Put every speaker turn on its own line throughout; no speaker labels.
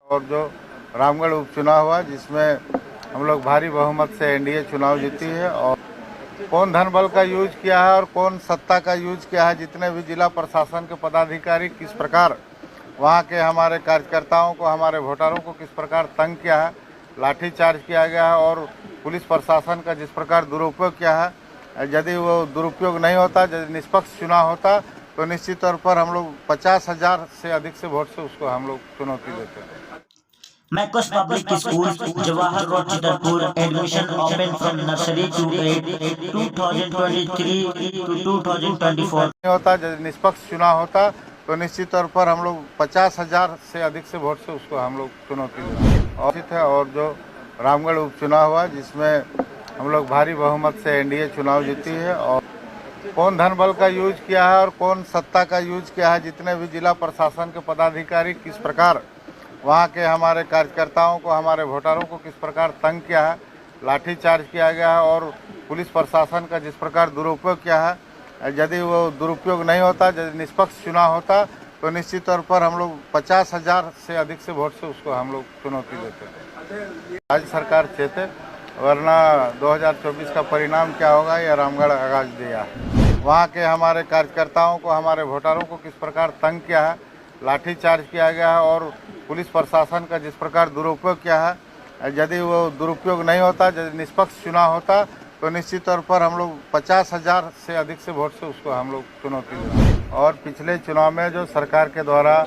और जो रामगढ़ उपचुनाव हुआ जिसमें हम लोग भारी बहुमत से एनडीए चुनाव जीती है। और कौन धन बल का यूज किया है और कौन सत्ता का यूज किया है, जितने भी जिला प्रशासन के पदाधिकारी किस प्रकार वहाँ के हमारे कार्यकर्ताओं को, हमारे वोटरों को किस प्रकार तंग किया है, लाठीचार्ज किया गया है और पुलिस प्रशासन का जिस प्रकार दुरुपयोग किया है। यदि वो दुरुपयोग नहीं होता, यदि निष्पक्ष चुनाव होता तो निश्चित तौर पर हम लोग 50,000 से अधिक से वोट से उसको हम लोग चुनौती देते हैं।
मैकस public school Jawahar road Chitarpur admission open from nursery to 8 2023 to 2024
नहीं होता, यदि निष्पक्ष चुनाव होता तो निश्चित तौर पर हम लोग 50,000 से अधिक से वोट से उसको हम लोग चुनौती देते हैं। और जो रामगढ़ उपचुनाव हुआ जिसमें हम लोग भारी बहुमत से एनडीए चुनाव जीती है। और कौन धन बल का यूज किया है और कौन सत्ता का यूज किया है, जितने भी जिला प्रशासन के पदाधिकारी किस प्रकार वहाँ के हमारे कार्यकर्ताओं को, हमारे वोटरों को किस प्रकार तंग किया है, लाठीचार्ज किया गया है और पुलिस प्रशासन का जिस प्रकार दुरुपयोग किया है। यदि वो दुरुपयोग नहीं होता, यदि निष्पक्ष चुनाव होता तो निश्चित तौर पर हम लोग 50,000 से अधिक से वोट से उसको हम लोग चुनौती देते हैं। राज्य सरकार चेते, वरना 2024 का परिणाम क्या होगा यह रामगढ़ आगाज दिया। वहाँ के हमारे कार्यकर्ताओं को, हमारे वोटरों को किस प्रकार तंग किया है, लाठीचार्ज किया गया है और पुलिस प्रशासन का जिस प्रकार दुरुपयोग किया है। यदि वो दुरुपयोग नहीं होता, यदि निष्पक्ष चुनाव होता तो निश्चित तौर पर हम लोग 50,000 से अधिक से वोट से उसको हम लोग चुनौती देते। और पिछले चुनाव में जो सरकार के द्वारा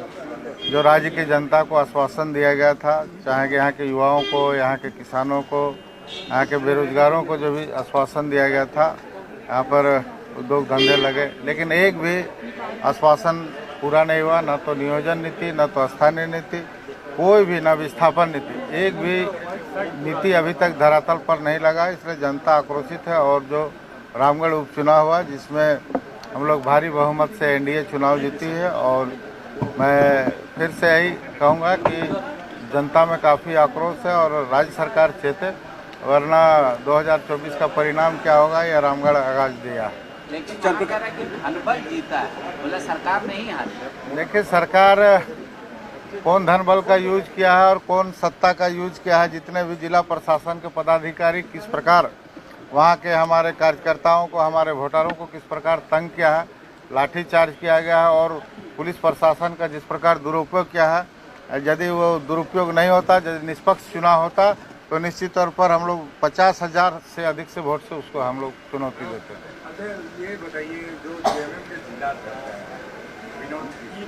जो राज्य की जनता को आश्वासन दिया गया था, चाहे यहाँ के युवाओं को, यहाँ के किसानों को, यहाँ के बेरोजगारों को जो भी आश्वासन दिया गया था, यहाँ पर उद्योग धंधे लगे, लेकिन एक भी आश्वासन पूरा नहीं हुआ। न तो नियोजन नीति, न तो स्थानीय नीति, कोई भी, न विस्थापन नीति, एक भी नीति अभी तक धरातल पर नहीं लगा। इसलिए जनता आक्रोशित है। और जो रामगढ़ उपचुनाव हुआ जिसमें हम लोग भारी बहुमत से एनडीए चुनाव जीती है। और मैं फिर से यही कहूँगा कि जनता में काफ़ी आक्रोश है और राज्य सरकार चेते, वरना 2024 का परिणाम क्या होगा यह रामगढ़ आगाज दिया।
अनुभव जीता है, बोला सरकार नहीं हारी।
देखिए, सरकार कौन धन बल का यूज किया है और कौन सत्ता का यूज किया है, जितने भी जिला प्रशासन के पदाधिकारी किस प्रकार वहाँ के हमारे कार्यकर्ताओं को, हमारे वोटरों को किस प्रकार तंग किया है, लाठीचार्ज किया गया है और पुलिस प्रशासन का जिस प्रकार दुरुपयोग किया है। यदि वो दुरुपयोग नहीं होता, यदि निष्पक्ष चुनाव होता तो निश्चित तौर पर हम लोग 50,000 से अधिक से वोट से उसको हम लोग चुनौती देते हैं।
अच्छा, ये बताइए, जो जेएमएम के जिला विनोद जी,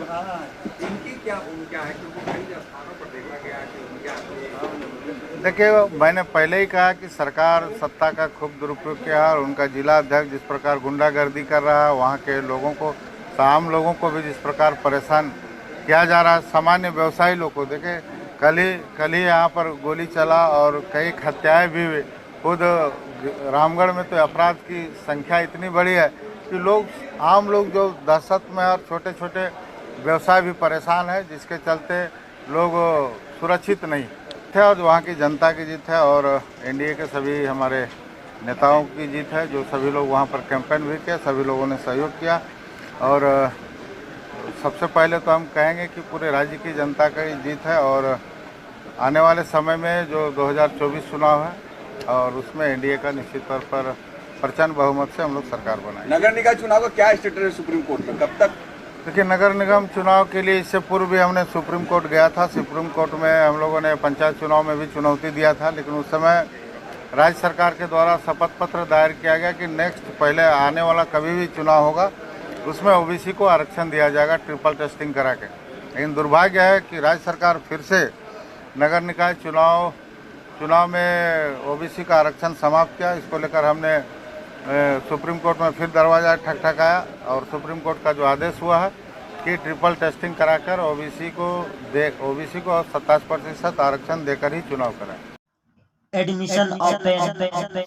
इनकी क्या भूमिका है, क्योंकि कई स्थानों पर देखा गया कि उनके
देखिए, मैंने पहले ही कहा कि सरकार सत्ता का खूब दुरुपयोग किया और उनका जिला अध्यक्ष जिस प्रकार गुंडागर्दी कर रहा है, वहाँ के लोगों को, आम लोगों को भी जिस प्रकार परेशान किया जा रहा है, सामान्य व्यवसायी लोग को। देखे, कल ही यहाँ पर गोली चला और कई हत्याएं भी हुई। खुद रामगढ़ में तो अपराध की संख्या इतनी बड़ी है कि लोग, आम लोग जो दहशत में और छोटे छोटे व्यवसाय भी परेशान है, जिसके चलते लोग सुरक्षित नहीं थे। और वहाँ की जनता की जीत है और एनडीए के सभी हमारे नेताओं की जीत है, जो सभी लोग वहाँ पर कैंपेन भी किया, सभी लोगों ने सहयोग किया। और सबसे पहले तो हम कहेंगे कि पूरे राज्य की जनता की जीत है। और आने वाले समय में जो 2024 चुनाव है और उसमें एनडीए का निश्चित तौर पर प्रचंड बहुमत से हम लोग सरकार बनाएंगे।
नगर निगम चुनाव का क्या स्टेटस है सुप्रीम कोर्ट में, कब तक?
देखिए, नगर निगम चुनाव के लिए इससे पूर्व भी हमने सुप्रीम कोर्ट गया था। सुप्रीम कोर्ट में हम लोगों ने पंचायत चुनाव में भी चुनौती दिया था, लेकिन उस समय राज्य सरकार के द्वारा शपथ पत्र दायर किया गया कि नेक्स्ट, पहले आने वाला कभी भी चुनाव होगा उसमें ओबीसी को आरक्षण दिया जाएगा ट्रिपल टेस्टिंग करा के। लेकिन दुर्भाग्य है कि राज्य सरकार फिर से नगर निकाय चुनाव में ओबीसी का आरक्षण समाप्त किया। इसको लेकर हमने सुप्रीम कोर्ट में फिर दरवाज़ा ठकठकाया और सुप्रीम कोर्ट का जो आदेश हुआ है कि ट्रिपल टेस्टिंग कराकर ओबीसी को 27% आरक्षण देकर ही चुनाव कराएं।
Admission open